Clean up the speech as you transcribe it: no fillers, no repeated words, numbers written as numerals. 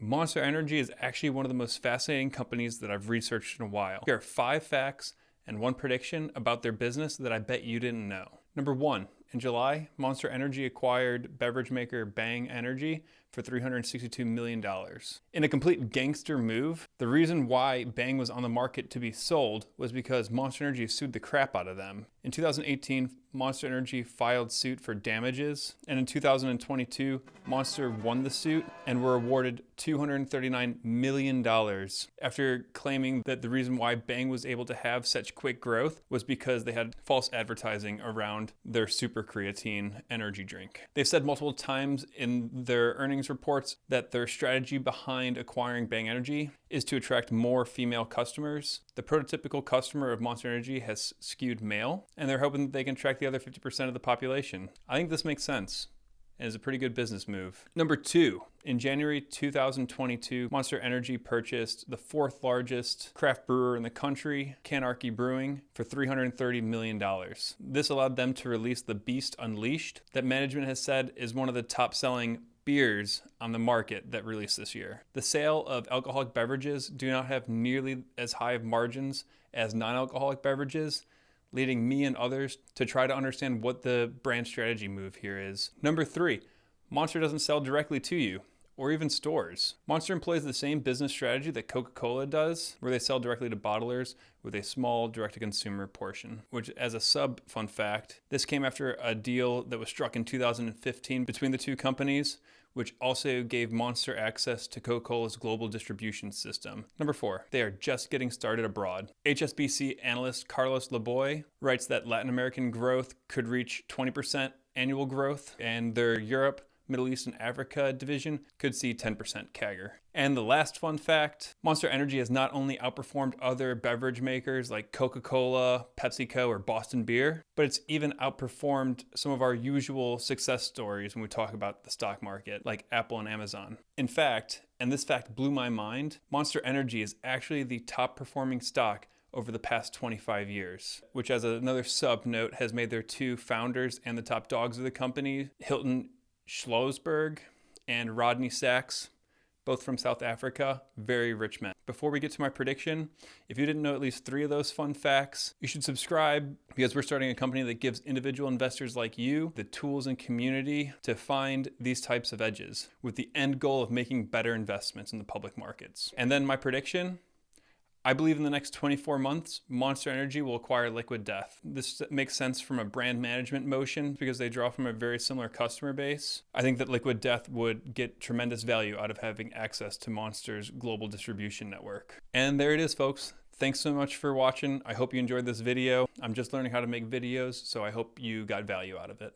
Monster Energy is actually one of the most fascinating companies that I've researched in a while. Here are 5 facts and 1 prediction about their business that I bet you didn't know. Number 1, in July, Monster Energy acquired beverage maker Bang Energy for $362 million. In a complete gangster move, the reason why Bang was on the market to be sold was because Monster Energy sued the crap out of them. In 2018, Monster Energy filed suit for damages, and in 2022, Monster won the suit and were awarded $239 million after claiming that the reason why Bang was able to have such quick growth was because they had false advertising around their super creatine energy drink. They've said multiple times in their earnings reports that their strategy behind acquiring Bang Energy is to attract more female customers. The prototypical customer of Monster Energy has skewed male, and they're hoping that they can attract the other 50% of the population. I think this makes sense and is a pretty good business move. Number 2, in January 2022, Monster Energy purchased the 4th largest craft brewer in the country, Canarchy Brewing, for $330 million. This allowed them to release the Beast Unleashed that management has said is one of the top-selling beers on the market that released this year. The sale of alcoholic beverages do not have nearly as high of margins as non-alcoholic beverages, leading me and others to try to understand what the brand strategy move here is. Number 3, Monster doesn't sell directly to you or even stores. Monster employs the same business strategy that Coca-Cola does, where they sell directly to bottlers with a small direct-to-consumer portion, which, as a fun fact, this came after a deal that was struck in 2015 between the two companies, which also gave Monster access to Coca-Cola's global distribution system. Number 4, they are just getting started abroad. HSBC analyst Carlos Laboy writes that Latin American growth could reach 20% annual growth, and their Europe, Middle East, and Africa division could see 10% CAGR. And the last fun fact, Monster Energy has not only outperformed other beverage makers like Coca-Cola, PepsiCo, or Boston Beer, but it's even outperformed some of our usual success stories when we talk about the stock market, like Apple and Amazon. In fact, and this fact blew my mind, Monster Energy is actually the top performing stock over the past 25 years, which, as another sub note, has made their 2 founders and the top dogs of the company, Hilton Schlosberg and Rodney Sachs, both from South Africa, very rich men. Before we get to my prediction, if you didn't know at least 3 of those fun facts, you should subscribe, because we're starting a company that gives individual investors like you the tools and community to find these types of edges, with the end goal of making better investments in the public markets. And then my prediction, I believe in the next 24 months, Monster Energy will acquire Liquid Death. This makes sense from a brand management motion because they draw from a very similar customer base. I think that Liquid Death would get tremendous value out of having access to Monster's global distribution network. And there it is, folks. Thanks so much for watching. I hope you enjoyed this video. I'm just learning how to make videos, so I hope you got value out of it.